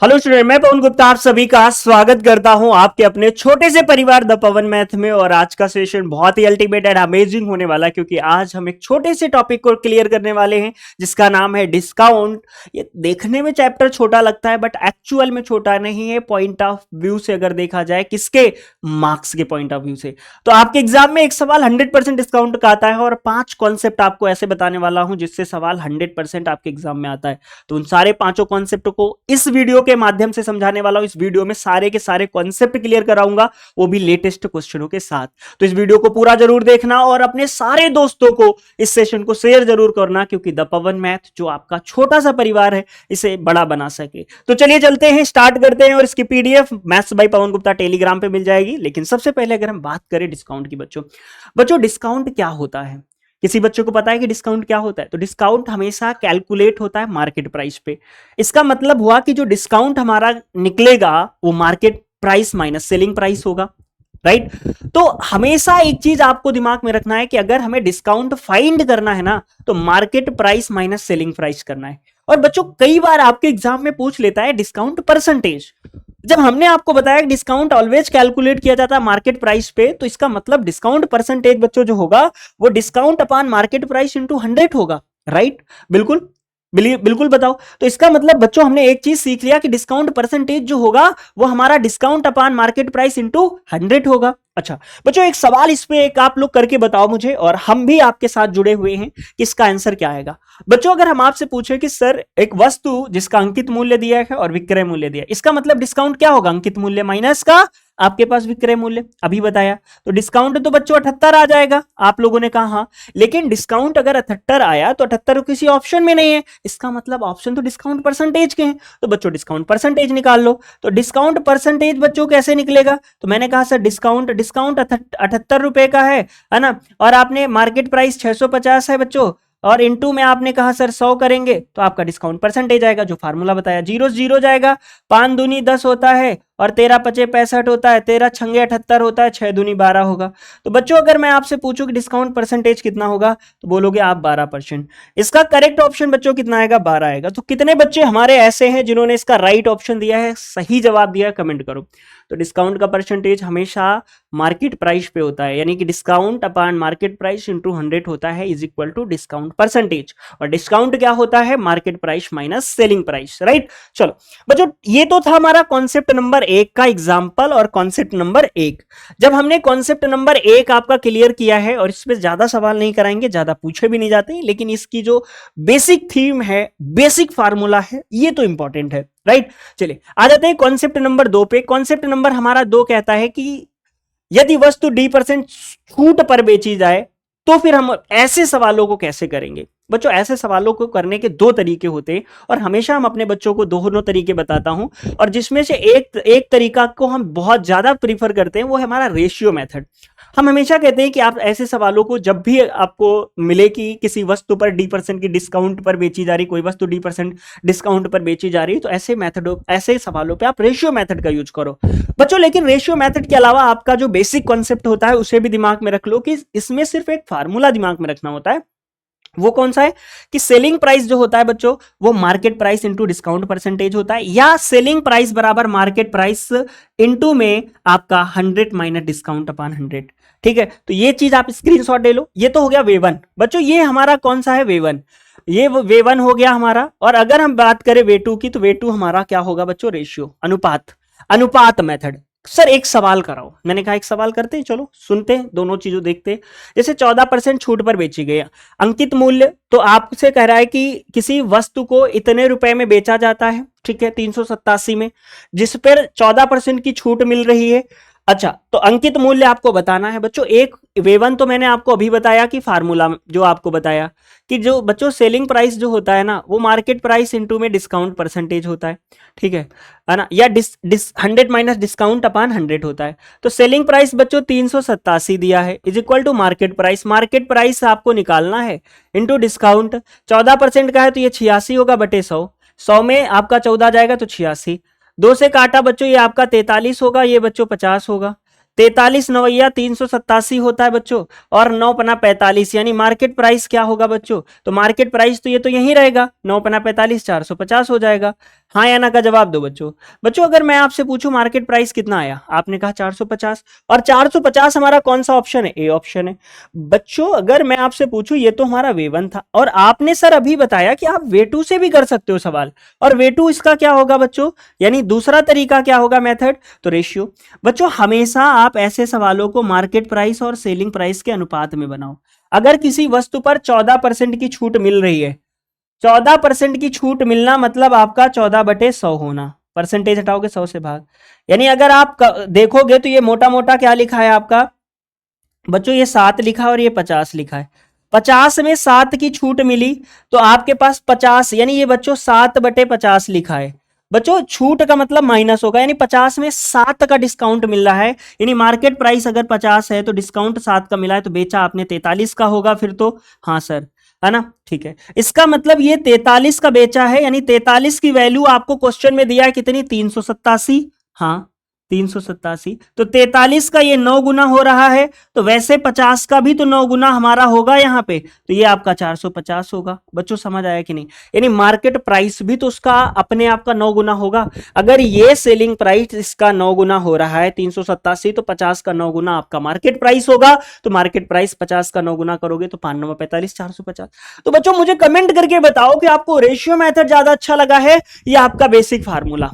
Hello student, मैं पवन गुप्ता आप सभी का स्वागत करता हूं आपके अपने छोटे से परिवार द पवन मैथ में। और आज का सेशन बहुत ही अल्टीमेट एंड अमेजिंग होने वाला है, क्योंकि आज हम एक छोटे से टॉपिक को क्लियर करने वाले हैं जिसका नाम है डिस्काउंट। ये देखने में चैप्टर छोटा लगता है, बट एक्चुअल में छोटा नहीं है। पॉइंट ऑफ व्यू से अगर देखा जाए, किसके मार्क्स के पॉइंट ऑफ व्यू से, तो आपके एग्जाम में एक सवाल 100% डिस्काउंट का आता है और 5 कॉन्सेप्ट आपको ऐसे बताने वाला हूं जिससे सवाल 100% आपके एग्जाम में आता है। तो उन सारे 5 कॉन्सेप्ट को इस वीडियो के माध्यम से समझाने वाला हूं। इस वीडियो में सारे के सारे कॉन्सेप्ट क्लियर कराऊंगा, वो भी लेटेस्ट क्वेश्चनों के साथ। तो इस वीडियो को पूरा जरूर देखना और अपने सारे दोस्तों को इस सेशन को शेयर जरूर करना, क्योंकि द पवन मैथ जो आपका छोटा सा परिवार है इसे बड़ा बना सके। तो चलिए चलते हैं, स्टार्ट करते हैं। और इसकी PDF maths by Pawan Gupta Telegram पे मिल जाएगी। लेकिन सबसे पहले अगर हम बात करें डिस्काउंट की, बच्चों डिस्काउंट क्या होता है? किसी बच्चों को पता है कि डिस्काउंट क्या होता है? तो डिस्काउंट हमेशा कैलकुलेट होता है मार्केट प्राइस पे। इसका मतलब हुआ कि जो डिस्काउंट हमारा निकलेगा वो market price minus selling price होगा, राइट? तो हमेशा एक चीज आपको दिमाग में रखना है कि अगर हमें डिस्काउंट फाइंड करना है ना, तो market price minus selling price करना है। और बच्चों कई बार आपके एग्जाम में पूछ लेता है डिस्काउंट परसेंटेज। जब हमने आपको बताया कि डिस्काउंट ऑलवेज कैलकुलेट किया जाता है मार्केट प्राइस पे, तो इसका मतलब डिस्काउंट परसेंटेज बच्चों जो होगा वो discount upon market price into 100 होगा, राइट? बिल्कुल बिल्कुल बताओ। तो इसका मतलब बच्चों हमने एक चीज सीख लिया कि डिस्काउंट परसेंटेज जो होगा वो हमारा discount upon market price into 100 होगा। अच्छा बच्चों, एक सवाल इस पे एक आप लोग करके बताओ मुझे, और हम भी आपके साथ जुड़े हुए हैं कि इसका आंसर क्या आएगा। बच्चों अगर हम आपसे पूछे कि सर एक वस्तु जिसका अंकित मूल्य दिया है और विक्रय मूल्य दिया है, इसका मतलब डिस्काउंट क्या होगा? अंकित मूल्य माइनस का आपके पास विक्रय मूल्य, अभी बताया। तो डिस्काउंट तो बच्चों 78 आ जाएगा, आप लोगों ने कहा हाँ। लेकिन डिस्काउंट अगर 78 आया तो 78 किसी ऑप्शन में नहीं है, इसका मतलब ऑप्शन तो डिस्काउंट परसेंटेज के हैं। तो बच्चों डिस्काउंट परसेंटेज निकाल लो। तो डिस्काउंट परसेंटेज बच्चों कैसे निकलेगा? तो मैंने कहा सर डिस्काउंट 78 रुपए का है ना, और आपने मार्केट प्राइस 650 है बच्चों, और इनटू में आपने कहा सर 100 करेंगे तो आपका डिस्काउंट परसेंटेज आएगा, जो फार्मूला बताया। जीरो जीरो जाएगा, 5 दूनी 10 होता है, और 13 पचे 65 होता है, 13 छंगे 78 होता है, 6 दूनी 12 होगा। तो बच्चों अगर मैं आपसे पूछूं कि डिस्काउंट परसेंटेज कितना होगा, तो बोलोगे आप 12%। इसका करेक्ट ऑप्शन बच्चों कितना आएगा? 12 आएगा। तो कितने बच्चे हमारे ऐसे हैं जिन्होंने इसका राइट ऑप्शन दिया है, सही जवाब दिया है? कमेंट करो। तो डिस्काउंट का परसेंटेज हमेशा मार्केट प्राइस पे होता है, यानी कि discount upon market price into 100 होता है, is equal to discount percentage. और डिस्काउंट क्या होता है? Market price minus selling price, right? चलो बच्चों, ये तो था हमारा कॉन्सेप्ट नंबर 1 का एग्जाम्पल और कॉन्सेप्ट नंबर 1। जब हमने कॉन्सेप्ट नंबर 1 आपका क्लियर किया है, और इसमें ज्यादा सवाल नहीं कराएंगे, ज्यादा पूछे भी नहीं जाते, लेकिन इसकी जो बेसिक थीम है, बेसिक फार्मूला है, ये तो इंपॉर्टेंट है, राइट? चलिए आ जाते हैं कॉन्सेप्ट नंबर 2 पे। कॉन्सेप्ट नंबर हमारा 2 कहता है कि यदि वस्तु D% छूट पर बेची जाए तो फिर हम ऐसे सवालों को कैसे करेंगे। बच्चों ऐसे सवालों को करने के 2 तरीके होते हैं, और हमेशा हम अपने बच्चों को दोनों तरीके बताता हूं, और जिसमें से एक तरीका को हम बहुत ज्यादा प्रीफर करते हैं, वो है हमारा रेशियो मेथड। हम हमेशा कहते हैं कि आप ऐसे सवालों को जब भी आपको मिले कि किसी वस्तु पर D% की डिस्काउंट पर बेची जा रही, कोई वस्तु D% डिस्काउंट पर बेची जा रही, तो ऐसे सवालों पे आप रेशियो मेथड का यूज करो बच्चों। लेकिन रेशियो मेथड के अलावा आपका जो बेसिक कॉन्सेप्ट होता है उसे भी दिमाग में रख लो, कि इसमें सिर्फ एक फार्मूला दिमाग में रखना होता है। वो कौन सा है? कि सेलिंग प्राइस जो होता है बच्चों, वो market price into discount percentage होता है, या सेलिंग प्राइस बराबर मार्केट प्राइस इंटू में आपका 100 माइनस डिस्काउंट अपॉन 100। ठीक है, तो ये चीज आप स्क्रीनशॉट ले लो। ये तो हो गया वे वन बच्चों। ये हमारा कौन सा है? Way one. ये वे वन हो गया हमारा। और अगर हम बात करें वे टू की, तो वे टू हमारा क्या होगा बच्चों? रेशियो, अनुपात मेथड। सर एक सवाल कराओ। मैंने कहा एक सवाल करते हैं, चलो सुनते हैं, दोनों चीजों देखते हैं। जैसे 14% छूट पर बेची गई, अंकित मूल्य तो आपसे कह रहा है कि किसी वस्तु को इतने रुपए में बेचा जाता है, ठीक है, 387 में, जिस पर 14% की छूट मिल रही है। अच्छा, तो अंकित मूल्य आपको बताना है बच्चों। एक वेवन तो मैंने आपको अभी बताया कि फार्मूला जो आपको बताया कि जो बच्चों सेलिंग प्राइस जो होता है ना, वो मार्केट प्राइस इंटू में डिस्काउंट परसेंटेज होता है, ठीक है ना, या 100 माइनस डिस्काउंट अपॉन 100 होता है। तो सेलिंग प्राइस बच्चों 387 दिया है, is equal to market price. Market price आपको निकालना है इंटू डिस्काउंट। 14% का है तो ये 86 होगा बटे 100। 100 में आपका 14 जाएगा तो 86। 2 से काटा बच्चों, ये आपका 43 होगा, ये बच्चों 50 होगा। 43 नवैया 387 होता है बच्चों, और 9 पना 45, यानी मार्केट प्राइस क्या होगा बच्चों? तो मार्केट प्राइस तो ये तो यही रहेगा, 9 पना 45 450 हो जाएगा। हाँ या ना का जवाब दो बच्चों। बच्चों अगर मैं आपसे पूछूं मार्केट प्राइस कितना आया, आपने कहा 450, और 450 हमारा कौन सा ऑप्शन है? ए ऑप्शन है। बच्चों अगर मैं आपसे पूछूं, ये तो हमारा वे वन था, और आपने सर अभी बताया कि आप वे टू से भी कर सकते हो सवाल, और वे टू इसका क्या होगा बच्चों? यानी दूसरा तरीका क्या होगा मेथड? तो रेशियो। बच्चों हमेशा आप ऐसे सवालों को मार्केट प्राइस और सेलिंग प्राइस के अनुपात में बनाओ। अगर किसी वस्तु पर 14% की छूट मिल रही है, 14% की छूट मिलना मतलब आपका 14/100 होना, परसेंटेज हटाओगे 100 से भाग, यानी अगर आप देखोगे तो ये मोटा मोटा क्या लिखा है आपका बच्चों? ये 7 लिखा है और ये 50 लिखा है। 50 में 7 की छूट मिली तो आपके पास 50, यानी ये बच्चों 7/50 लिखा है। बच्चों छूट का मतलब माइनस होगा, यानी 50 में 7 का डिस्काउंट मिल रहा है, यानी मार्केट प्राइस अगर 50 है तो डिस्काउंट 7 का मिला है, तो बेचा आपने 43 का होगा फिर तो। हाँ सर, है ना? ठीक है, इसका मतलब ये 43 का बेचा है, यानी 43 की वैल्यू आपको क्वेश्चन में दिया है कितनी? 387। हाँ 387, तो 43 का ये 9 गुना हो रहा है, तो वैसे 50 का भी तो 9 गुना हमारा होगा यहाँ पे, तो ये आपका 450 होगा। बच्चों समझ आया कि नहीं? यानी मार्केट प्राइस भी तो उसका अपने आप का 9 गुना होगा। अगर ये सेलिंग प्राइस इसका 9 गुना हो रहा है 387, तो 50 का 9 गुना आपका मार्केट प्राइस होगा, तो मार्केट प्राइस 50 का 9 गुना करोगे तो 5 9 45 450। तो बच्चों मुझे कमेंट करके बताओ कि आपको रेशियो मेथड ज्यादा अच्छा लगा है या आपका बेसिक फार्मूला,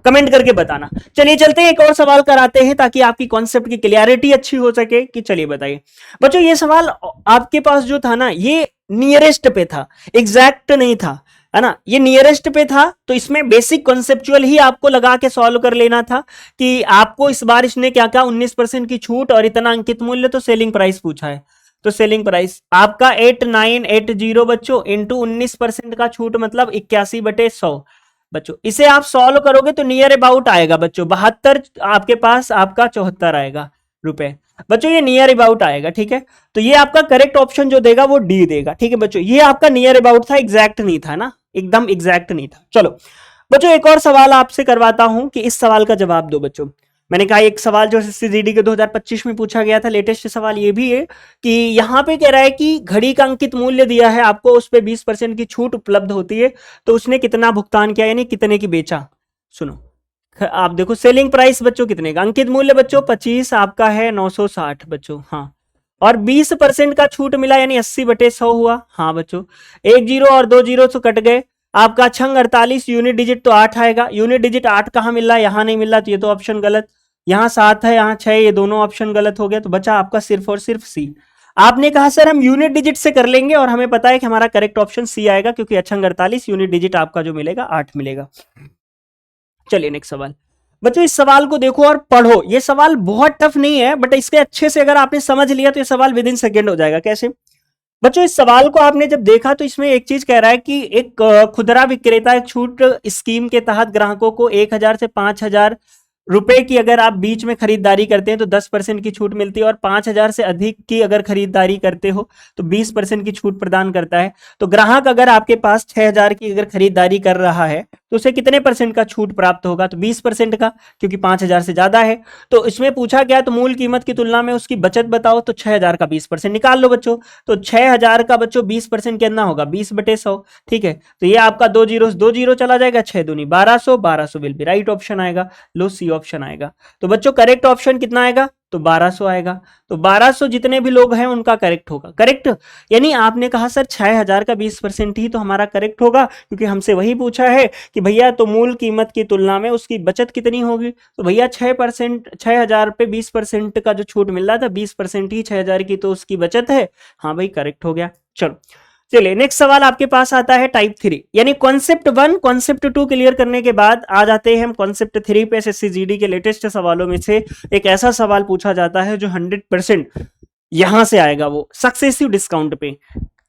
कमेंट करके बताना। चलिए चलते हैं, एक और सवाल कराते हैं ताकि आपकी कॉन्सेप्ट की क्लियरिटी अच्छी हो सके। कि चलिए बताइए बच्चों, ये सवाल आपके पास जो था ना, ये नियरेस्ट पे था, एग्जैक्ट नहीं था, है ना? ये नियरेस्ट पे था, तो इसमें बेसिक कॉन्सेप्चुअल ही आपको लगा के सॉल्व कर लेना था कि आपको इस बार इसने क्या कहा, 19% की छूट और इतना अंकित मूल्य, तो सेलिंग प्राइस पूछा है। तो सेलिंग प्राइस आपका 8980 बच्चों इंटू 19% का छूट मतलब 81/100। बच्चों इसे आप सॉल्व करोगे तो नियर अबाउट आएगा बच्चों 72, आपके पास आपका 74 आएगा रुपए। बच्चों ये नियर अबाउट आएगा, ठीक है? तो ये आपका करेक्ट ऑप्शन जो देगा वो डी देगा, ठीक है बच्चों? ये आपका नियर अबाउट था, एग्जैक्ट नहीं था ना, एकदम एग्जैक्ट नहीं था। चलो बच्चों एक और सवाल आपसे करवाता हूं कि इस सवाल का जवाब दो बच्चों। मैंने कहा एक सवाल जो सीजीडी के 2025 में पूछा गया था, लेटेस्ट सवाल ये भी है कि यहां पे कह रहा है कि घड़ी का अंकित मूल्य दिया है आपको, उस पे 20% की छूट उपलब्ध होती है, तो उसने कितना भुगतान किया, यानी कितने की बेचा। सुनो आप देखो, सेलिंग प्राइस बच्चों कितने का, अंकित मूल्य बच्चों 25 आपका है 960 बच्चों। हाँ, और 20% का छूट मिला, यानी 80/100 हुआ। हाँ बच्चों, एक जीरो और दो जीरो तो कट गए, आपका छंग 48, यूनिट डिजिट तो 8 आएगा। यूनिट डिजिट 8 कहां मिल रहा है? यहां नहीं मिल रहा, तो ये तो ऑप्शन गलत। यहाँ 7 है, यहाँ 6, ये दोनों ऑप्शन गलत हो गया, तो बचा आपका सिर्फ और सिर्फ सी। आपने कहा सर हम यूनिट डिजिट से कर लेंगे, और हमें पता है कि हमारा करेक्ट ऑप्शन सी आएगा, क्योंकि अछंग 48 यूनिट डिजिट आपका जो मिलेगा 8 मिलेगा। चलिए नेक्स्ट सवाल। बच्चों इस सवाल को देखो और पढ़ो, ये सवाल बहुत टफ नहीं है, बट इसके अच्छे से अगर आपने समझ लिया तो ये सवाल विद इन सेकेंड हो जाएगा। कैसे बच्चों? इस सवाल को आपने जब देखा तो इसमें एक चीज कह रहा है कि एक खुदरा विक्रेता एक छूट स्कीम के तहत ग्राहकों को 1000 से 5000 रुपए की अगर आप बीच में खरीदारी करते हैं तो 10% की छूट मिलती है, और 5000 से अधिक की अगर खरीदारी करते हो तो 20% की छूट प्रदान करता है। तो ग्राहक अगर आपके पास 6000 की अगर खरीदारी कर रहा है तो उसे कितने परसेंट का छूट प्राप्त होगा? तो 20% का, क्योंकि 5000 से ज्यादा है। तो इसमें पूछा गया तो मूल कीमत की तुलना में उसकी बचत बताओ, तो 6000 का 20% निकाल लो बच्चों। तो 6000 का बच्चों 20% कितना होगा? 20/100, ठीक है? तो ये आपका दो जीरो चला जाएगा, 6 दूनी 1200, 1200 विल बी राइट ऑप्शन आएगा, लो सी ऑप्शन आएगा। तो बच्चों करेक्ट ऑप्शन कितना आएगा? तो 1200 आएगा। तो 1200 जितने भी लोग हैं उनका करेक्ट होगा, करेक्ट। यानी आपने कहा सर 6000 का 20% ही तो हमारा करेक्ट होगा, क्योंकि हमसे वही पूछा है कि भैया तो मूल कीमत की तुलना में उसकी बचत कितनी होगी। तो भैया 6%, 6000 पे 20% का जो छूट मिल रहा था, 20% ही 6000 की तो उसकी बचत है। हाँ भाई करेक्ट हो गया। चलो चलिए नेक्स्ट सवाल आपके पास आता है टाइप 3, यानी कॉन्सेप्ट 1 कॉन्सेप्ट 2 क्लियर करने के बाद आ जाते हैं हम कॉन्सेप्ट 3 पे। एसएससी जीडी के लेटेस्ट सवालों में से एक ऐसा सवाल पूछा जाता है जो 100% यहां से आएगा, वो सक्सेसिव डिस्काउंट पे।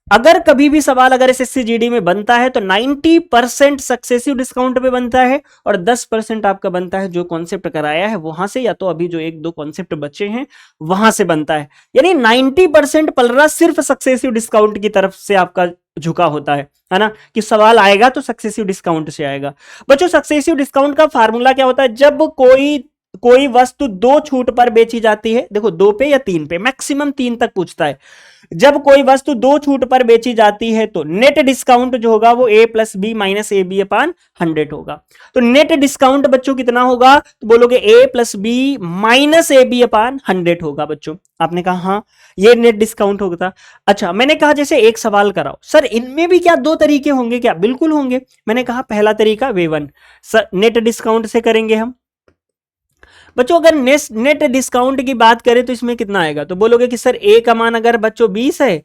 अगर कभी भी सवाल अगर एसएससी जीडी में बनता है तो 90% सक्सेसिव डिस्काउंट पे बनता है, और 10% आपका बनता है जो कॉन्सेप्ट कराया है वहां से, या तो अभी जो एक दो कॉन्सेप्ट बचे हैं वहां से बनता है। यानी 90% पलरा सिर्फ सक्सेसिव डिस्काउंट की तरफ से आपका झुका होता है ना? कि सवाल आएगा तो सक्सेसिव डिस्काउंट से आएगा। बच्चों सक्सेसिव डिस्काउंट का फार्मूला क्या होता है? जब कोई कोई वस्तु 2 छूट पर बेची जाती है, देखो 2 पे या 3 पे, मैक्सिमम 3 तक पूछता है। जब कोई वस्तु 2 छूट पर बेची जाती है तो नेट डिस्काउंट जो होगा वो a plus B minus A B upon 100 होगा। तो नेट डिस्काउंट बच्चों कितना होगा, तो बोलोगे a plus B minus A B upon 100 होगा। बच्चों आपने कहा हाँ ये नेट डिस्काउंट होगा। अच्छा मैंने कहा जैसे एक सवाल कराओ सर इनमें भी क्या 2 तरीके होंगे क्या, बिल्कुल होंगे। मैंने कहा पहला तरीका वे वन नेट डिस्काउंट से करेंगे हम। बच्चों अगर नेट डिस्काउंट की बात करें तो इसमें कितना आएगा, तो बोलोगे कि सर ए का मान अगर बच्चों 20 है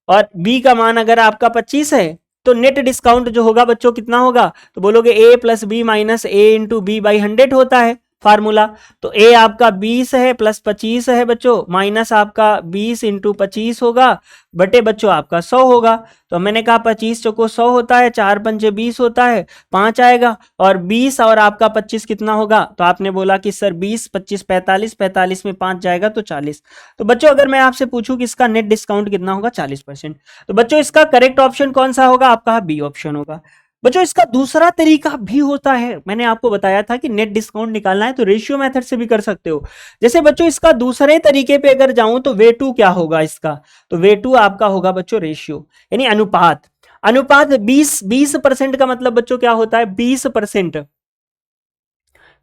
और बी का मान अगर आपका 25 है तो नेट डिस्काउंट जो होगा बच्चों कितना होगा, तो बोलोगे A plus B minus A into B by 100 होता है फार्मूला। तो ए आपका 20 है प्लस 25 है बच्चों, माइनस आपका 20 इंटू 25 होगा बटे बच्चों आपका 100 होगा। तो मैंने कहा 25 चौको 100 होता है, 4 पंचे 20 होता है, 5 आएगा और 20 और आपका 25 कितना होगा, तो आपने बोला कि सर 20 25 45, 45 में 5 जाएगा तो 40। तो बच्चों अगर मैं आपसे पूछूं कि इसका नेट डिस्काउंट कितना होगा 40%, तो बच्चों इसका करेक्ट ऑप्शन कौन सा होगा, आपका बी ऑप्शन होगा। बच्चों इसका दूसरा तरीका भी होता है, मैंने आपको बताया था कि नेट डिस्काउंट निकालना है तो रेशियो मेथड से भी कर सकते हो। जैसे बच्चों इसका दूसरे तरीके पे अगर जाऊं तो वे टू क्या होगा इसका, तो वे टू आपका होगा बच्चों रेशियो यानी अनुपात। अनुपात 20% का मतलब बच्चों क्या होता है 20%,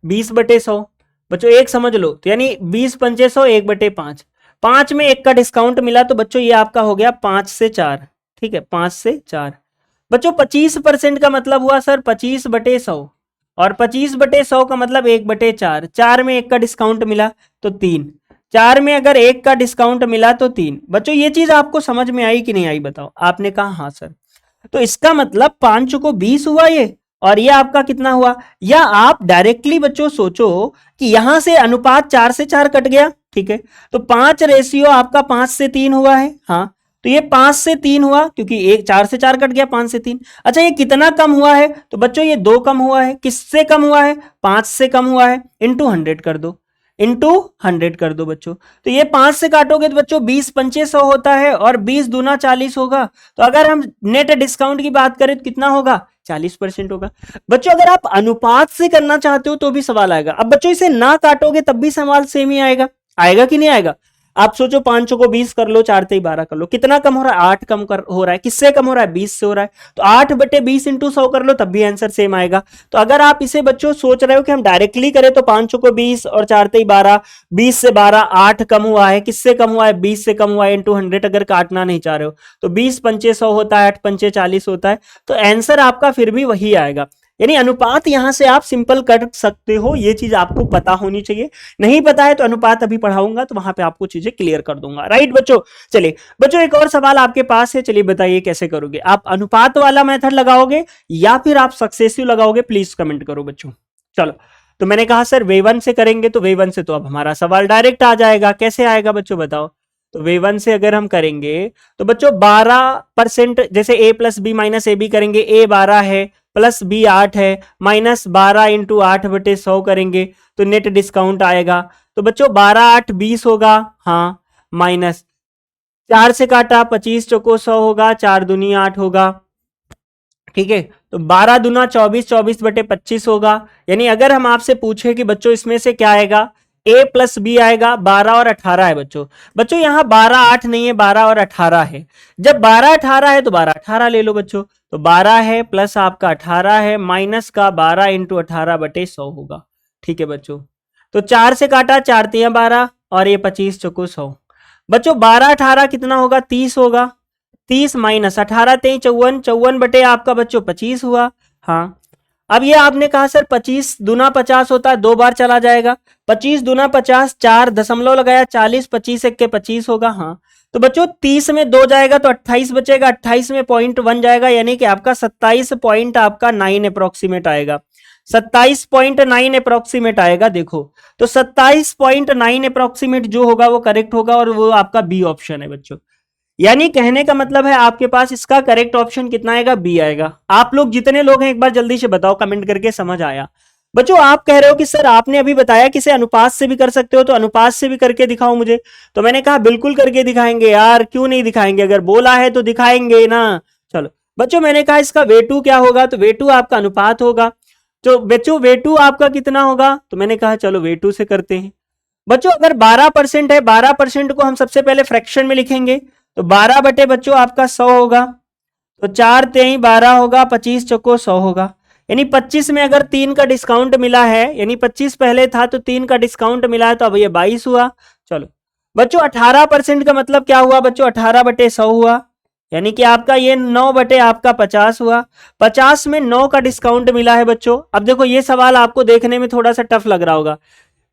20/100। बच्चों एक समझ लो तो यानी 20 पंचे 100, 1/5, 5 में 1 का डिस्काउंट मिला तो बच्चों ये आपका हो गया 5 से 4, ठीक है 5 से 4। बच्चों 25% का मतलब हुआ सर 25/100 और 25/100 का मतलब 1/4, 4 में 1 का डिस्काउंट मिला तो 3, 4 में अगर 1 का डिस्काउंट मिला तो 3। बच्चों ये चीज आपको समझ में आई कि नहीं आई बताओ, आपने कहा हाँ सर। तो इसका मतलब 5 को 20 हुआ ये, और ये आपका कितना हुआ, या आप डायरेक्टली बच्चों सोचो कि यहां से अनुपात 4 से 4 कट गया, ठीक है तो 5 रेशियो आपका 5 से 3 हुआ है, हाँ तो ये 5 से 3 हुआ क्योंकि एक 4 से 4 कट गया 5 से 3। अच्छा ये कितना कम हुआ है, तो बच्चों ये 2 कम हुआ है, किससे कम हुआ है 5 से कम हुआ है, इंटू 100 कर दो, इंटू 100 कर दो बच्चों। तो ये 5 से काटोगे तो बच्चों 20 पंचे 100 होता है और 20 दूना 40 होगा। तो अगर हम नेट डिस्काउंट की बात करें तो कितना होगा 40% होगा। बच्चों अगर आप अनुपात से करना चाहते हो तो भी सवाल आएगा, अब बच्चों इसे ना काटोगे तब भी सवाल सेम ही आएगा, आएगा कि नहीं आएगा। आप सोचो 5 को 20 कर लो, 4 से 12 कर लो, कितना कम हो रहा है 8 कम हो रहा है, किससे कम हो रहा है 20 से हो रहा है। तो 8/20 इंटू 100 कर लो तब भी आंसर सेम आएगा। तो अगर आप इसे बच्चों सोच रहे हो कि हम डायरेक्टली करें तो 5 को 20 और 4 से 12, 20 से 12 8 कम हुआ है, किससे कम हुआ है 20 से कम हुआ है, इंटू 100 अगर काटना नहीं चाह रहे हो तो 20 पंचे 100 होता है, 8 पंचे 40 होता है, तो आंसर आपका फिर भी वही आएगा। यानी अनुपात यहां से आप सिंपल कर सकते हो, ये चीज आपको पता होनी चाहिए। नहीं पता है तो अनुपात अभी पढ़ाऊंगा तो वहां पे आपको चीजें क्लियर कर दूंगा, राइट बच्चों। चलिए बच्चों एक और सवाल आपके पास है, चलिए बताइए कैसे करोगे, आप अनुपात वाला मेथड लगाओगे या फिर आप सक्सेसिव लगाओगे, प्लीज कमेंट करो बच्चों। चलो तो मैंने कहा सर वे वन से करेंगे, तो वे वन से तो अब हमारा सवाल डायरेक्ट आ जाएगा, कैसे आएगा बच्चों बताओ। तो वे वन से अगर हम करेंगे तो बच्चों 12%, जैसे a plus B minus A B करेंगे, a 12 है प्लस बी 8 है, माइनस 12 इंटू 8/100 करेंगे तो नेट डिस्काउंट आएगा। तो बच्चों 12 8 20 होगा, हाँ माइनस 4 से काटा 25 चौको 100 होगा, 4 दूनी 8 होगा, ठीक है तो 12 दूना 24, 24/25 होगा। यानी अगर हम आपसे पूछे कि बच्चों इसमें से क्या आएगा, a प्लस बी आएगा, 12 और 18 है बच्चों। बच्चों यहाँ 12 8 नहीं है, 12 और 18 है। जब 12 18 है तो 12 18 ले लो बच्चों, तो 12 है प्लस आपका 18 है, माइनस का 12 इंटू 18/100 होगा, ठीक है बच्चों। तो 4 से काटा 4 तिया 12 और ये 25 चौको 100। बच्चों 12 18 कितना होगा 30 होगा, 30 माइनस 18 23 54, 54 बटे आपका बच्चों 25 हुआ, हाँ। अब ये आपने कहा सर 25 दूना 50 होता है, 2 बार चला जाएगा, 25 दूना 50, 4 दशमलव लगाया 40, 25 एक के 25 होगा, हाँ। तो बच्चों 30 में 2 जाएगा तो 28 बचेगा, 28 में 0.1 जाएगा, यानी कि आपका 27 पॉइंट आपका 9 अप्रोक्सीमेट आएगा, 27.9 अप्रोक्सीमेट आएगा। देखो तो 27.9 अप्रोक्सीमेट जो होगा वो करेक्ट होगा और वो आपका बी ऑप्शन है बच्चों। यानी कहने का मतलब है आपके पास इसका करेक्ट ऑप्शन कितना आएगा, बी आएगा। आप लोग जितने लोग हैं एक बार जल्दी से बताओ कमेंट करके, समझ आया बच्चों। आप कह रहे हो कि सर आपने अभी बताया कि इसे अनुपात से भी कर सकते हो, तो अनुपात से भी करके दिखाओ मुझे। तो मैंने कहा बिल्कुल करके दिखाएंगे यार, क्यों नहीं दिखाएंगे, अगर बोला है तो दिखाएंगे ना। चलो बच्चों मैंने कहा इसका वे टू क्या होगा, तो वे टू आपका अनुपात होगा। तो बच्चों वे2 आपका कितना होगा, तो मैंने कहा चलो वे2 से करते हैं। बच्चों अगर 12% है, 12% को हम सबसे पहले फ्रैक्शन में लिखेंगे, तो 12 बटे बच्चों आपका 100 होगा, तो 4 तेई 12 होगा, 25 चौको 100 होगा। यानी 25 में अगर 3 का डिस्काउंट मिला है, यानी 25 पहले था तो 3 का डिस्काउंट मिला है, तो अब ये 22 हुआ। चलो बच्चों 18% का मतलब क्या हुआ बच्चों, 18 बटे 100 हुआ, यानी कि आपका ये 9 बटे आपका 50 हुआ। 50 में 9 का डिस्काउंट मिला है बच्चों। अब देखो ये सवाल आपको देखने में थोड़ा सा टफ लग रहा होगा,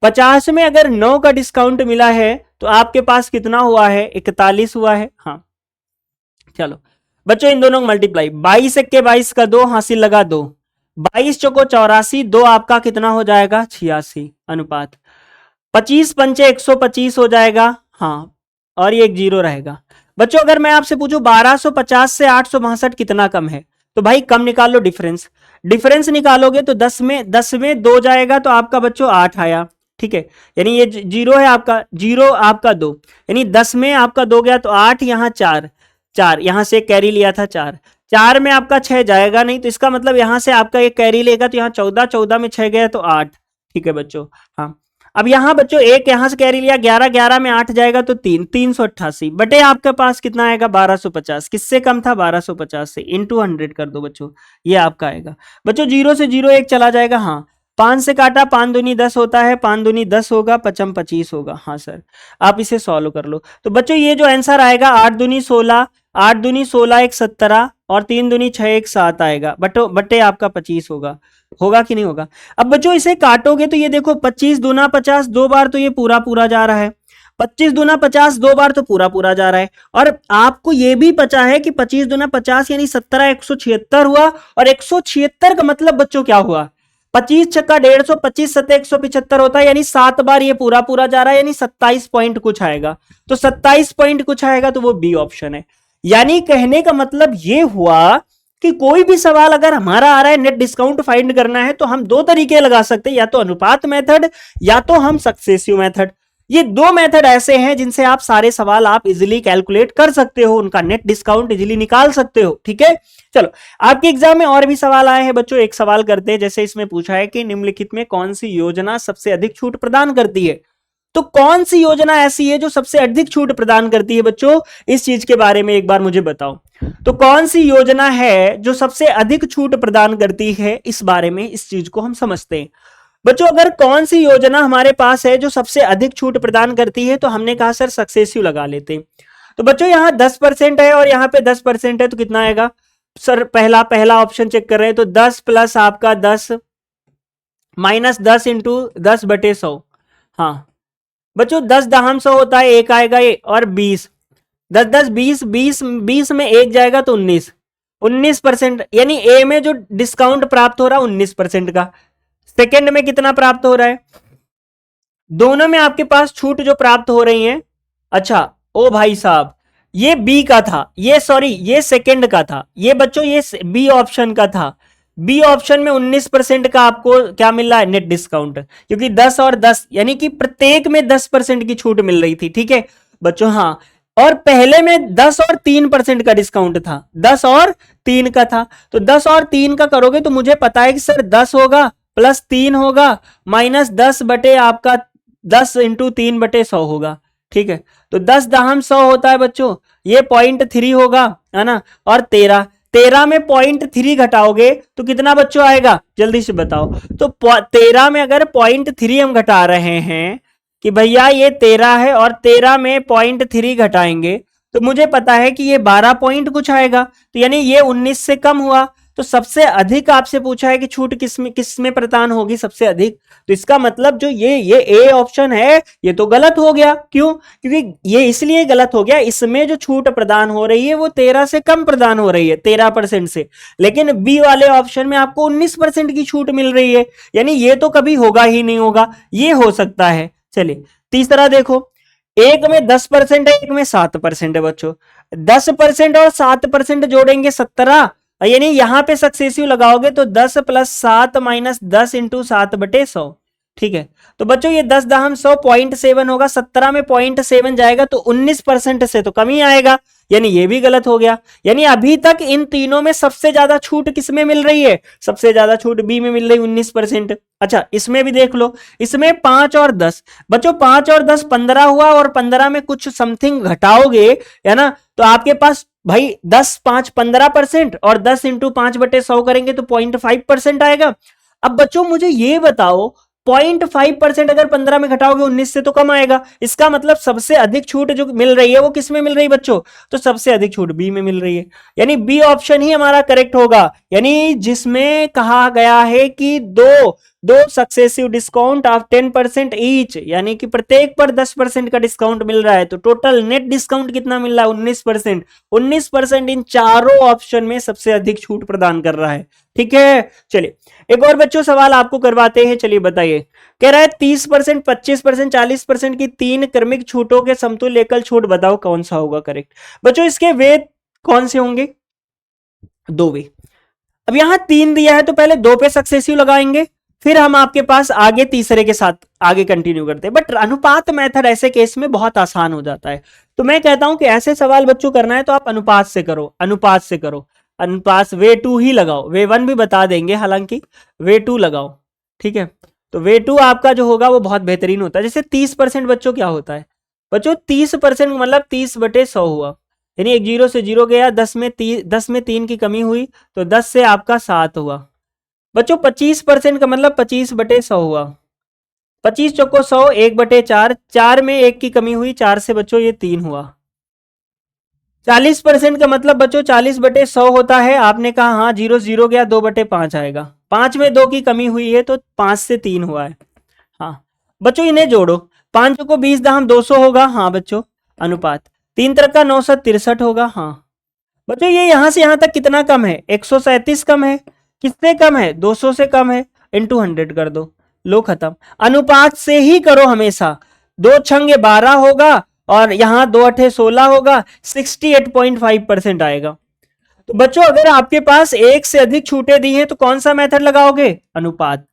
50 में अगर 9 का डिस्काउंट मिला है तो आपके पास कितना हुआ है, 41 हुआ है। हाँ चलो बच्चों इन दोनों को मल्टीप्लाई, 22 के 22 का 2 हासिल लगा 2, 22 चौको 84, 2 आपका कितना हो जाएगा 86 अनुपात, 25 पंचे 125 हो जाएगा। हाँ और ये एक जीरो रहेगा। बच्चों अगर मैं आपसे पूछूं 1250 से 862 कितना कम है, तो भाई कम निकाल लो, डिफरेंस, डिफरेंस निकालोगे तो 10 में 2 जाएगा तो आपका बच्चों 8 आया, ठीक है। यानी ये जीरो है आपका, जीरो आपका 2, यानी 10 में आपका 2 गया तो 8, यहाँ 4, 4 यहां से कैरी लिया था 4, 4 में आपका 6 जाएगा नहीं, तो इसका मतलब यहां से आपका एक कैरी लेगा तो यहाँ 14, 14 में 6 गया तो 8, ठीक है बच्चों। हाँ अब यहां बच्चों एक यहां से कैरी लिया, 11, 11 में 8 जाएगा तो 3, 388 बटे आपके पास कितना आएगा 1250, किससे कम था 1250 से, इंटू 100 कर दो बच्चों, ये आपका आएगा। बच्चों 0 से 0 एक चला जाएगा, हाँ 5 से काटा, 5 दूनी 10 होता है, 5 दूनी 10 होगा, 55 25 होगा। हाँ सर आप इसे सॉल्व कर लो, तो बच्चों ये जो आंसर आएगा 8 दूनी 16, 8 दूनी 16 एक 17 और 3 दूनी 6 एक 7 आएगा, बटे आपका 25 होगा, होगा कि नहीं होगा। अब बच्चों इसे काटोगे तो ये देखो 25 दूना 50 दो बार तो ये पूरा पूरा जा रहा है, 25 दूना 50 दो बार तो पूरा पूरा जा रहा है, और आपको ये भी पता है कि 25 दूना 50 यानी 17 176 हुआ, और 176 का मतलब बच्चों क्या हुआ, 25 छक्का 150, 25 सत्ते 175 होता है, यानी 7 बार ये पूरा पूरा जा रहा है, यानी 27 पॉइंट कुछ आएगा, तो 27 पॉइंट कुछ आएगा तो वो बी ऑप्शन है। यानी कहने का मतलब ये हुआ कि कोई भी सवाल अगर हमारा आ रहा है नेट डिस्काउंट फाइंड करना है तो हम दो तरीके लगा सकते हैं, या तो अनुपात मेथड या तो हम सक्सेसिव मेथड। ये दो मेथड ऐसे हैं जिनसे आप सारे सवाल आप इजीली कैलकुलेट कर सकते हो, उनका नेट डिस्काउंट इजीली निकाल सकते हो, ठीक है। चलो आपके एग्जाम में और भी सवाल आए हैं बच्चों, एक सवाल करते हैं, जैसे इसमें पूछा है कि निम्नलिखित में कौन सी योजना सबसे अधिक छूट प्रदान करती है, तो कौन सी योजना ऐसी है जो सबसे अधिक छूट प्रदान करती है बच्चों, इस चीज के बारे में एक बार मुझे बताओ। तो कौन सी योजना है जो सबसे अधिक छूट प्रदान करती है, इस बारे में इस चीज को हम समझते हैं। बच्चों अगर कौन सी योजना हमारे पास है जो सबसे अधिक छूट प्रदान करती है, तो हमने कहा सर सक्सेसिव लगा लेते हैं। तो बच्चों यहाँ 10% है और यहाँ पे 10% है, तो कितना आएगा सर, पहला ऑप्शन चेक कर रहे हैं, तो 10 प्लस आपका 10 माइनस 10 इंटू 10 बटे 100। हाँ बच्चों 10 दहम 100 होता है, एक आएगा ये, और 20, 10 10 20 20 20 में एक जाएगा तो 19, 19%, यानी ए में जो डिस्काउंट प्राप्त हो रहा है 19% का, सेकंड में कितना प्राप्त हो रहा है, दोनों में आपके पास छूट जो प्राप्त हो रही है। अच्छा ओ भाई साहब ये बी का था, ये सॉरी ये सेकंड का था, ये बच्चों ये बी ऑप्शन का था, बी ऑप्शन में 19% का आपको क्या मिल रहा है नेट डिस्काउंट, क्योंकि 10 और 10 यानी कि प्रत्येक में 10% की छूट मिल रही थी, ठीक है बच्चों। हाँ और पहले में 10 और 3% का डिस्काउंट था, 10 और 3 का था, तो 10 और 3 का करोगे तो मुझे पता है कि सर 10 होगा प्लस 3 होगा माइनस 10 बटे आपका 10 इंटू 3 बटे 100 होगा, ठीक है। तो 10 दहम 100 होता है बच्चों, ये 0.3 होगा, है ना, और 13 में 0.3 घटाओगे तो कितना बच्चों आएगा, जल्दी से बताओ। तो 13 में अगर 0.3 हम घटा रहे हैं कि भैया ये 13 है और 13 में 0.3 घटाएंगे तो मुझे पता है कि ये 12 पॉइंट कुछ आएगा, तो यानी ये 19 से कम हुआ। तो सबसे अधिक आपसे पूछा है कि छूट किस में प्रदान होगी सबसे अधिक, तो इसका मतलब जो ये ए ऑप्शन है ये तो गलत हो गया। क्यों, क्योंकि ये इसलिए गलत हो गया, इसमें जो छूट प्रदान हो रही है वो 13 से कम प्रदान हो रही है, 13% से, लेकिन बी वाले ऑप्शन में आपको 19% की छूट मिल रही है, यानी ये तो कभी होगा ही नहीं होगा, ये हो सकता है। चलिए तीसरा देखो, एक में 10% है, एक में 7% है बच्चों, 10% और 7% जोड़ेंगे 17, यानी यहां पे सक्सेसिव लगाओगे तो 10 प्लस 7 माइनस 10 इंटू 7 बटे 100, ठीक है। तो बच्चों ये 10 दहम 100 0.7 होगा, 17 में 0.7 जाएगा तो 19% से तो कम ही आएगा, यानी ये भी गलत हो गया। यानी अभी तक इन तीनों में सबसे ज्यादा छूट किसमें मिल रही है? सबसे ज्यादा छूट बी में मिल रही 19%। अच्छा इसमें भी देख लो, इसमें 5 और 10, बच्चों 5 और 10 15 हुआ, और 15 में कुछ समथिंग घटाओगे है ना, तो आपके पास भाई 10 5 15%, और 10 इंटू 5/100 करेंगे तो 0.5% आएगा। अब बच्चों मुझे ये बताओ 0.5% अगर 15 में घटाओगे 19 से तो कम आएगा, इसका मतलब सबसे अधिक छूट जो मिल रही है वो किस में मिल रही है बच्चों? तो सबसे अधिक छूट बी में मिल रही है, यानी बी ऑप्शन ही हमारा करेक्ट होगा। यानी जिसमें कहा गया है कि दो दो सक्सेसिव डिस्काउंट ऑफ 10% ईच, यानी कि प्रत्येक पर 10% का डिस्काउंट मिल रहा है, तो टोटल नेट डिस्काउंट कितना मिल रहा है? 19%। 19% इन चारों ऑप्शन में सबसे अधिक छूट प्रदान कर रहा है। ठीक है, चलिए एक और बच्चों सवाल आपको करवाते हैं। चलिए बताइए, कह रहा है 30%, 25%, 40% की तीन क्रमिक छूटों के समतुल्य एकल छूट बताओ कौन सा होगा करेक्ट। बच्चों इसके वे कौन से होंगे? दो वे। अब यहां 3 दिया है तो पहले 2 पे सक्सेसिव लगाएंगे, फिर हम आपके पास आगे तीसरे के साथ आगे कंटिन्यू करते हैं। बट अनुपात मेथड ऐसे केस में बहुत आसान हो जाता है, तो मैं कहता हूं कि ऐसे सवाल बच्चों करना है तो आप अनुपात से करो, अनुपात से करो। अनुपात वे टू ही लगाओ, वे वन भी बता देंगे हालांकि, वे टू लगाओ। ठीक है, तो वे टू आपका जो होगा वो बहुत बेहतरीन होता है। जैसे 30% बच्चों क्या होता है बच्चों? 30% मतलब 30/100 हुआ, यानी एक जीरो से जीरो गया, 10 में 3 की कमी हुई तो 10 से आपका 7 हुआ। बच्चों 25% का मतलब 25/100 हुआ, 25 चौको 100, 1/4, 4 में 1 की कमी हुई, 4 से बच्चों ये 3 हुआ। 40% का मतलब बच्चों 40/100 होता है, आपने कहा हाँ, जीरो जीरो गया, 2/5 आएगा, 5 में 2 की कमी हुई है तो 5 से 3 हुआ है। हाँ बच्चों इन्हें जोड़ो, 5 को 20 दाम 200 होगा, हाँ बच्चों अनुपात 3 तरह का 963 होगा। हाँ बच्चों ये यहां से यहां तक कितना कम है? 137 कम है। किससे कम है? 200 से कम है, इंटू 100 कर दो, लो खत्म। अनुपात से ही करो हमेशा, 2 छंगे 12 होगा और यहां 2 अठे 16 होगा, 68.5% आएगा। तो बच्चों अगर आपके पास एक से अधिक छूटें दी हैं तो कौन सा मेथड लगाओगे? अनुपात।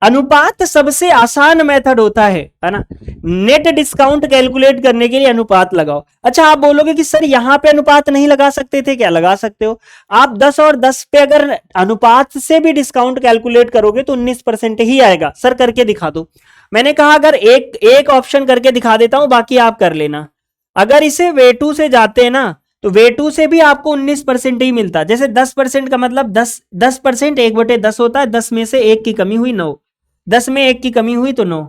अनुपात सबसे आसान मेथड होता है ना, नेट डिस्काउंट कैलकुलेट करने के लिए अनुपात लगाओ। अच्छा आप बोलोगे कि सर यहां पे अनुपात नहीं लगा सकते थे क्या? लगा सकते हो आप, 10 और 10 पे अगर अनुपात से भी डिस्काउंट कैलकुलेट करोगे तो 19% ही आएगा। सर करके दिखा दो। मैंने कहा अगर एक एक ऑप्शन करके दिखा देता हूं, बाकी आप कर लेना। अगर इसे वे टू से जाते हैं ना तो वे टू से भी आपको 19% ही मिलता। जैसे 10% का मतलब 10% 1/10 होता है, 10 में से 1 की कमी हुई 9, 10 में 1 की कमी हुई तो 9।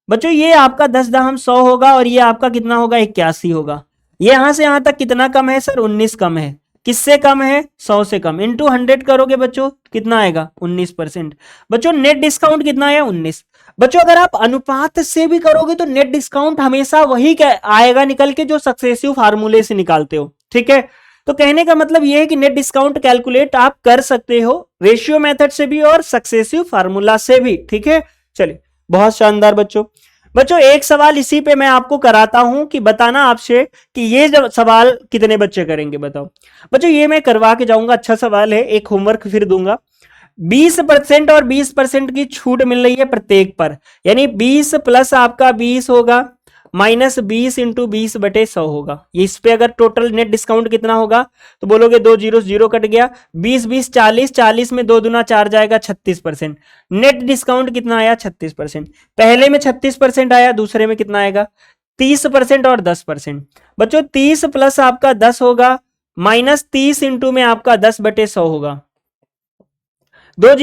बच्चों ये आपका 10 दहम 100 होगा और ये आपका कितना होगा? 81 होगा। ये यहां से यहां तक कितना कम है सर? 19 कम है। किससे कम है? 100 से कम। इंटू 100 करोगे बच्चों कितना आएगा? 19%। बच्चों नेट डिस्काउंट कितना आया? 19। बच्चों अगर आप अनुपात से भी करोगे तो नेट डिस्काउंट हमेशा वही आएगा निकल के जो सक्सेसिव फार्मूले से निकालते हो। ठीक है, तो कहने का मतलब यह है कि नेट डिस्काउंट कैलकुलेट आप कर सकते हो रेशियो मेथड से भी और सक्सेसिव फार्मूला से भी। ठीक है, चलिए बहुत शानदार बच्चों। बच्चों एक सवाल इसी पे मैं आपको कराता हूं कि बताना आपसे कि ये जब सवाल कितने बच्चे करेंगे बताओ। बच्चों ये मैं करवा के जाऊंगा, अच्छा सवाल है, एक होमवर्क फिर दूंगा। 20% और 20% की छूट मिल रही है प्रत्येक पर, यानी 20 प्लस आपका 20 होगा, माइनस 20 इंटू 20/100 होगा। इस पे अगर टोटल नेट डिस्काउंट कितना होगा तो बोलोगे 2 जीरो जीरो कट गया, 20 20 40, 40 में 2 दूना 4 जाएगा, 36%। नेट डिस्काउंट कितना आया? 36%। पहले में 36% आया, दूसरे में कितना आएगा? 30% और 10%। बच्चों 30 प्लस आपका 10 होगा, माइनस 30 इंटू में आपका 10/100 होगा। 2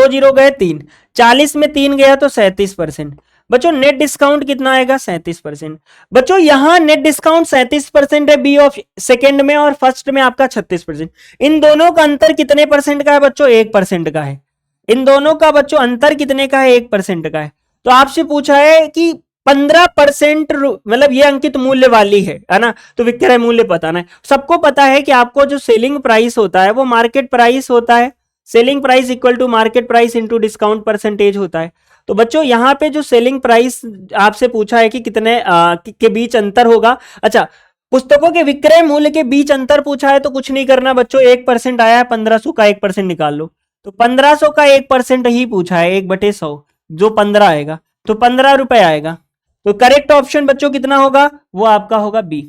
जीरो गए 3, 40 में 3 गया तो 37%। बच्चों नेट डिस्काउंट कितना आएगा? 37%। बच्चों यहां नेट डिस्काउंट 37% है बी ऑफ सेकंड में, और फर्स्ट में आपका 36%। इन दोनों का अंतर कितने परसेंट का है बच्चों? 1% का है। इन दोनों का बच्चों अंतर कितने का है? 1% का है। तो आपसे पूछा है कि 15% मतलब ये अंकित मूल्य वाली है ना, तो विक्रय मूल्य बताना है। सबको पता है कि आपको जो सेलिंग प्राइस होता है वो मार्केट प्राइस होता है, selling price equal to market price into discount percentage होता है। तो बच्चों यहां पे जो सेलिंग प्राइस आपसे पूछा है कि कितने के बीच अंतर होगा। अच्छा पुस्तकों के विक्रय मूल्य के बीच अंतर पूछा है तो कुछ नहीं करना बच्चों, 1% आया है, 1500 का 1% निकाल लो। तो 1500 का 1% ही पूछा है, 1/100 जो 15 आएगा तो 15 रुपए आएगा। तो करेक्ट ऑप्शन बच्चों कितना होगा? वो आपका होगा बी।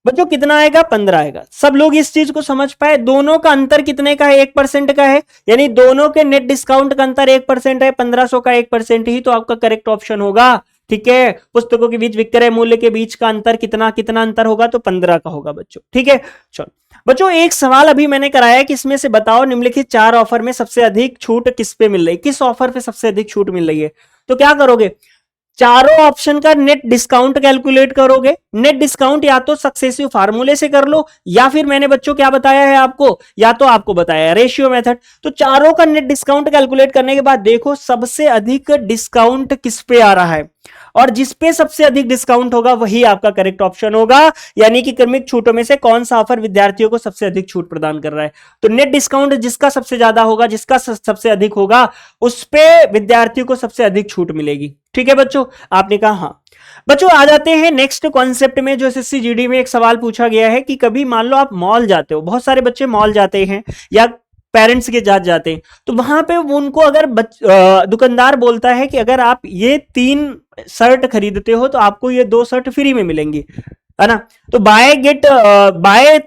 बच्चों कितना आएगा? 15 आएगा। सब लोग इस चीज को समझ पाए? दोनों का अंतर कितने का है? 1% का है, यानी दोनों के नेट डिस्काउंट का अंतर 1% है। 1500 का 1% ही तो आपका करेक्ट ऑप्शन होगा। ठीक है, पुस्तकों के बीच विक्रय मूल्य के बीच का अंतर कितना कितना अंतर होगा? तो 15 का होगा बच्चों। ठीक है, चलो बच्चों एक सवाल अभी मैंने कराया कि इसमें से बताओ निम्नलिखित 4 ऑफर में सबसे अधिक छूट किस पे मिल रही है, किस ऑफर पे सबसे अधिक छूट मिल रही है? तो क्या करोगे? चारों ऑप्शन का नेट डिस्काउंट कैलकुलेट करोगे। नेट डिस्काउंट या तो सक्सेसिव फार्मूले से कर लो, या फिर मैंने बच्चों क्या बताया है आपको, या तो आपको बताया है रेशियो मेथड। तो चारों का नेट डिस्काउंट कैलकुलेट करने के बाद देखो सबसे अधिक डिस्काउंट किस पे आ रहा है, और जिस पे सबसे अधिक डिस्काउंट होगा वही आपका करेक्ट ऑप्शन होगा। यानी कि क्रमिक छूटों में से कौन सा ऑफर विद्यार्थियों को सबसे अधिक छूट प्रदान कर रहा है? तो नेट डिस्काउंट जिसका सबसे ज्यादा होगा, जिसका सबसे अधिक होगा, उस पे विद्यार्थियों को सबसे अधिक छूट मिलेगी। ठीक है बच्चों, आपने कहा हाँ। बच्चों आ जाते हैं नेक्स्ट कॉन्सेप्ट में, जो एसएससी जीडी में एक सवाल पूछा गया है कि कभी मान लो आप मॉल जाते हो, बहुत सारे बच्चे मॉल जाते हैं या पेरेंट्स के साथ जाते हैं, तो वहां पे उनको अगर दुकानदार बोलता है कि अगर आप ये 3 शर्ट खरीदते हो तो आपको ये 2 शर्ट फ्री में मिलेंगी, है ना? तो बाय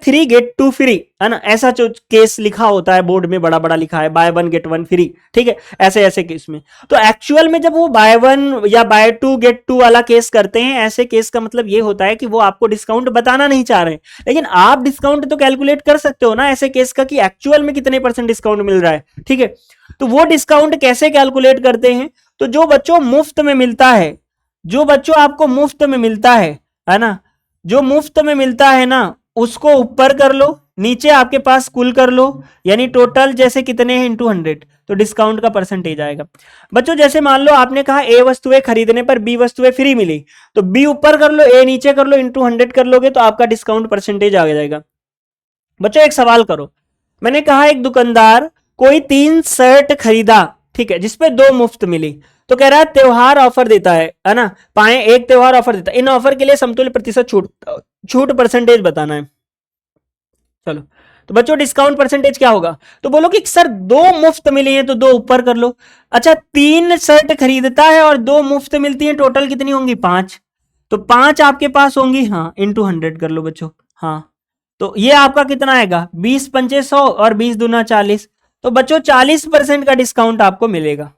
3 गेट 2 फ्री, है ना? ऐसा जो केस लिखा होता है बोर्ड में, बड़ा बड़ा लिखा है बाय 1 गेट 1 फ्री। ठीक है, ऐसे ऐसे केस में तो एक्चुअल में जब वो बाय 1 या बाय 2 गेट 2 वाला केस करते हैं, ऐसे केस का मतलब ये होता है कि वो आपको डिस्काउंट बताना नहीं चाह रहे, लेकिन आप डिस्काउंट तो कैलकुलेट कर सकते हो ना ऐसे केस का कि एक्चुअल में कितने % डिस्काउंट मिल रहा है। ठीक है, तो वो डिस्काउंट कैसे कैलकुलेट करते हैं? तो जो बच्चों मुफ्त में मिलता है, जो बच्चों आपको मुफ्त में मिलता है ना, जो मुफ्त में मिलता है ना, उसको ऊपर कर लो, नीचे आपके पास कुल कर लो, यानी टोटल जैसे कितने हैं इंटू 100, तो डिस्काउंट का परसेंटेज आएगा। बच्चों जैसे मान लो आपने कहा ए वस्तुएं खरीदने पर बी वस्तुएं फ्री मिली, तो बी ऊपर कर लो, ए नीचे कर लो, इंटू 100 कर लोगे तो आपका डिस्काउंट परसेंटेज आ जाएगा। बच्चों एक सवाल करो, मैंने कहा एक दुकानदार कोई 3 शर्ट खरीदा, ठीक है, जिसपे 2 मुफ्त मिली, तो कह रहा है त्योहार ऑफर देता है ना, पाए एक त्योहार ऑफर देता है, इन ऑफर के लिए समतुल्य प्रतिशत छूट परसेंटेज बताना है। चलो तो बच्चों डिस्काउंट परसेंटेज क्या होगा? तो बोलो कि सर 2 मुफ्त मिली हैं तो 2 ऊपर कर लो। अच्छा 3 शर्ट खरीदता है और 2 मुफ्त मिलती हैं, टोटल कितनी होंगी? 5, तो 5 आपके पास होंगी, हाँ, इंटू 100 कर लो बच्चों। हाँ, तो ये आपका कितना आएगा? 20 पंचे 100 और 20 दूना 40, तो बच्चों 40% का डिस्काउंट आपको मिलेगा।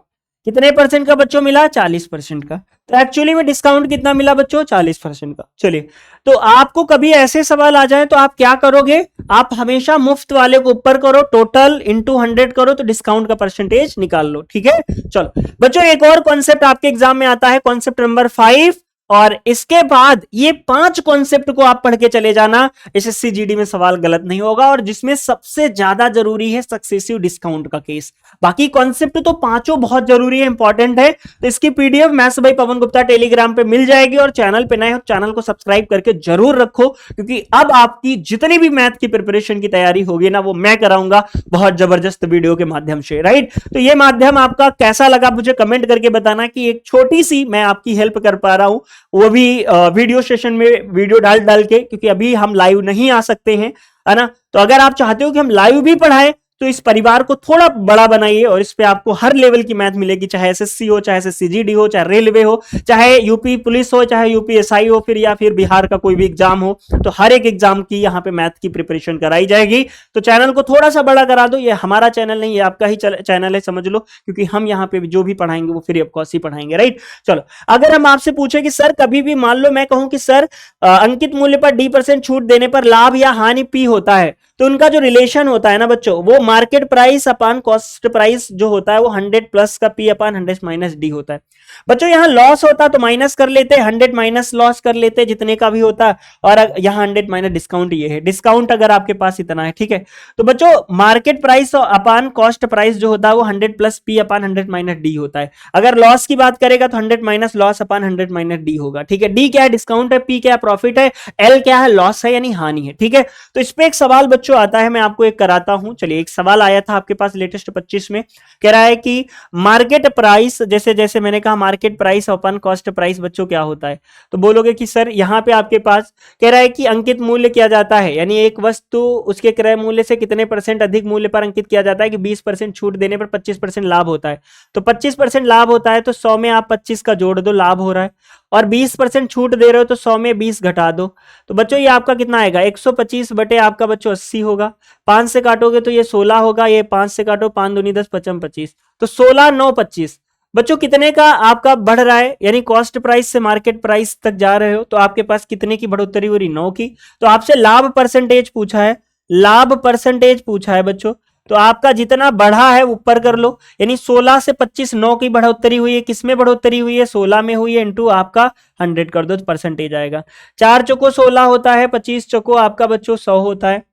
कितने % का बच्चों मिला? 40% का। तो एक्चुअली में डिस्काउंट कितना मिला बच्चों? 40% का। चलिए, तो आपको कभी ऐसे सवाल आ जाए तो आप क्या करोगे? आप हमेशा मुफ्त वाले को ऊपर करो, टोटल इंटू 100 करो, तो डिस्काउंट का परसेंटेज निकाल लो। ठीक है, चलो बच्चों एक और कॉन्सेप्ट आपके एग्जाम में आता है, कॉन्सेप्ट नंबर 5, और इसके बाद ये 5 कॉन्सेप्ट को आप पढ़ के चले जाना, एसएससी जीडी में सवाल गलत नहीं होगा, और जिसमें सबसे ज्यादा जरूरी है सक्सेसिव डिस्काउंट का केस। बाकी कॉन्सेप्ट तो 5 बहुत जरूरी है, इंपॉर्टेंट है। तो इसकी PDF maths by Pawan Gupta Telegram पे मिल जाएगी, और चैनल पे नए हो चैनल को सब्सक्राइब करके जरूर रखो, क्योंकि अब आपकी जितनी भी मैथ की प्रिपरेशन की तैयारी होगी ना, वो मैं कराऊंगा बहुत जबरदस्त वीडियो के माध्यम से। राइट, तो ये माध्यम आपका कैसा लगा मुझे कमेंट करके बताना, कि एक छोटी सी मैं आपकी हेल्प कर पा रहा हूं, वो भी वीडियो सेशन में वीडियो डाल के, क्योंकि अभी हम लाइव नहीं आ सकते हैं, है ना? तो अगर आप चाहते हो कि हम लाइव भी पढ़ाएं तो इस परिवार को थोड़ा बड़ा बनाइए, और इस पे आपको हर लेवल की मैथ मिलेगी, चाहे एसएससी हो, चाहे एसएससी जीडी हो, चाहे रेलवे हो, चाहे यूपी पुलिस हो, चाहे यूपीएसआई हो, फिर या फिर बिहार का कोई भी एग्जाम हो, तो हर एक एग्जाम की यहाँ पे मैथ की प्रिपरेशन कराई जाएगी। तो चैनल को थोड़ा सा बड़ा करा दो, ये हमारा चैनल नहीं, ये आपका ही चैनल है, समझ लो, क्योंकि हम यहाँ पे जो भी पढ़ाएंगे वो फ्री ऑफ कॉस्ट ही पढ़ाएंगे। राइट, चलो अगर हम आपसे पूछे कि सर कभी भी मान लो मैं कहूं कि सर अंकित मूल्य पर D% छूट देने पर लाभ या हानि P होता है, तो उनका जो रिलेशन होता है ना बच्चों, वो market price upon cost price जो होता है वो 100 प्लस का P अपॉन 100 माइनस D होता है। बच्चों यहाँ लॉस होता तो माइनस कर लेते, 100 माइनस लॉस कर लेते जितने का भी होता, और यहाँ 100 माइनस डिस्काउंट, ये है डिस्काउंट अगर आपके पास इतना है। ठीक है, तो बच्चों market price upon cost price जो होता है वो 100 plus P upon 100 minus D होता है। अगर लॉस की बात करेगा तो 100 minus loss upon 100 minus D होगा। ठीक है, D क्या है? डिस्काउंट है, P क्या है? प्रॉफिट है, L क्या है? लॉस है यानी हानि है। ठीक है, तो इस पे एक सवाल बच्चों आता है, मैं आपको एक कराता हूं। चलिए, एक सवाल आया था आपके पास लेटेस्ट 25 में, कह रहा है कि मार्केट प्राइस, जैसे जैसे मैंने कहा मार्केट प्राइस अपन कॉस्ट प्राइस बच्चों क्या होता है, तो बोलोगे कि सर यहां पे आपके पास कह रहा है कि अंकित मूल्य किया जाता है, यानी एक वस्तु उसके क्रय मूल्य से कितने % अधिक मूल्य पर अंकित किया जाता है, कि 20% छूट देने पर 25% लाभ होता है। तो 25% लाभ होता है, तो 100 में आप 25 का जोड़ दो, लाभ हो रहा है। और 20% छूट दे रहे हो तो 100 में 20 घटा दो, तो बच्चों ये आपका कितना आएगा 125 बटे आपका बच्चों 80 होगा। 5 से काटोगे तो ये 16 होगा, ये 5 से काटो 5 दूनी 10 55 25, तो 16 9 25। बच्चों कितने का आपका बढ़ रहा है, यानी कॉस्ट प्राइस से मार्केट प्राइस तक जा रहे हो तो आपके पास कितने की बढ़ोतरी हो रही 9 की। तो आपसे लाभ परसेंटेज पूछा है, लाभ परसेंटेज पूछा है बच्चों, तो आपका जितना बढ़ा है ऊपर कर लो, यानी 16 से 25 9 की बढ़ोतरी हुई है, किसमें बढ़ोतरी हुई है 16 में हुई है, इनटू आपका 100 कर दो तो परसेंटेज आएगा। 4 चौको 16 होता है, 25 चौको आपका बच्चों 100 होता है,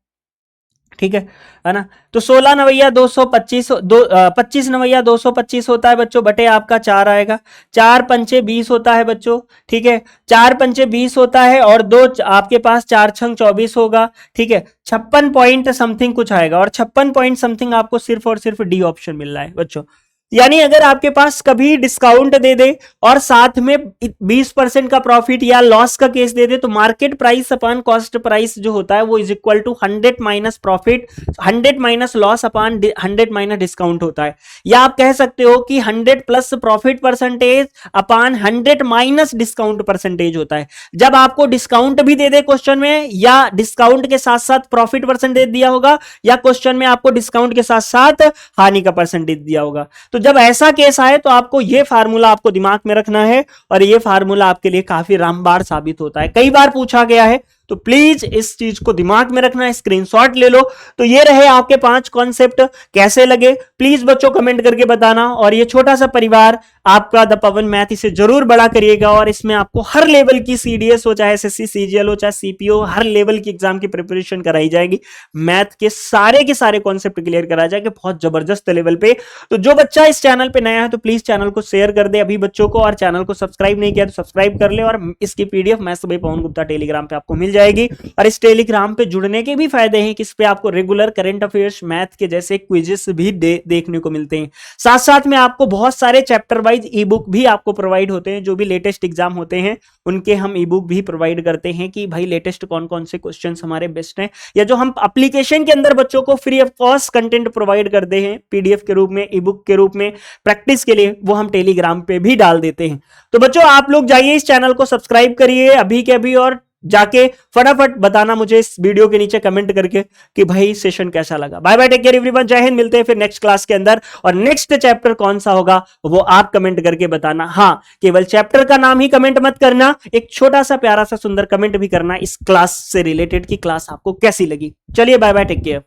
ठीक है ना। तो 16 नवैया 225 25 नवैया 225 होता है बच्चों, बटे आपका 4 आएगा। 4 पंचे 20 होता है बच्चों, ठीक है, 4 पंचे 20 होता है और दो आपके पास 4 छंग 24 होगा, ठीक है। 56 पॉइंट समथिंग कुछ आएगा, और 56 पॉइंट समथिंग आपको सिर्फ और सिर्फ डी ऑप्शन मिल रहा है बच्चों। यानी अगर आपके पास कभी डिस्काउंट दे दे और साथ में 20% का प्रॉफिट या लॉस का केस दे दे, तो market price upon cost price जो होता है वो is equal to 100 minus profit, 100 minus loss upon 100 minus discount होता है। या आप कह सकते हो कि 100 plus profit percentage upon 100 minus discount percentage होता है। जब आपको डिस्काउंट भी दे दे क्वेश्चन में, या डिस्काउंट के साथ साथ प्रॉफिट परसेंटेज दिया होगा, या क्वेश्चन में आपको डिस्काउंट के साथ साथ हानि का परसेंटेज दिया होगा, तो जब ऐसा केस आए तो आपको यह फार्मूला आपको दिमाग में रखना है, और यह फार्मूला आपके लिए काफी रामबाण साबित होता है, कई बार पूछा गया है, तो प्लीज इस चीज को दिमाग में रखना है, स्क्रीनशॉट ले लो। तो ये रहे आपके 5 कॉन्सेप्ट, कैसे लगे प्लीज बच्चों कमेंट करके बताना। और ये छोटा सा परिवार आपका द पवन मैथ, इसे जरूर बड़ा करिएगा, और इसमें आपको हर लेवल की सीडीएस हो, चाहे एसएससी सीजीएल हो, चाहे सीपीओ, हर लेवल की एग्जाम की प्रिपरेशन कराई जाएगी, मैथ के सारे कॉन्सेप्ट क्लियर कराए जाएंगे बहुत जबरदस्त लेवल पे। तो जो बच्चा इस चैनल पे नया है तो प्लीज चैनल को शेयर कर दे अभी बच्चों को, और चैनल को सब्सक्राइब नहीं किया तो सब्सक्राइब कर ले, और इसकी PDF maths by Pawan Gupta Telegram पे आपको मिल जाएगी। और इस टेलीग्राम पे जुड़ने के भी फायदे हैं कि इस पे आपको रेगुलर करंट अफेयर्स मैथ के जैसे क्विजेस भी देखने को मिलते हैं। साथ साथ में आपको बहुत सारे चैप्टर वाइज ई बुक भी आपको प्रोवाइड होते हैं, जो भी लेटेस्ट एग्जाम होते हैं उनके हम ई बुक भी प्रोवाइड करते हैं कि भाई लेटेस्ट कौन कौन से क्वेश्चन हमारे बेस्ट हैं, या जो हम एप्लीकेशन के अंदर बच्चों को free of cost content provide करते हैं पीडीएफ के रूप में, ई बुक के रूप में प्रैक्टिस के लिए, वो हम टेलीग्राम पे भी डाल देते हैं। तो बच्चों आप लोग जाइए इस चैनल को सब्सक्राइब करिए अभी के अभी, और जाके फटाफट बताना मुझे इस वीडियो के नीचे कमेंट करके कि भाई सेशन कैसा लगा। Bye bye, take care everyone, जय हिंद। मिलते हैं फिर नेक्स्ट क्लास के अंदर, और नेक्स्ट चैप्टर कौन सा होगा वो आप कमेंट करके बताना। हाँ, केवल चैप्टर का नाम ही कमेंट मत करना, एक छोटा सा प्यारा सा सुंदर कमेंट भी करना इस क्लास से रिलेटेड, की क्लास आपको कैसी लगी। चलिए बाय बाय, टेक केयर।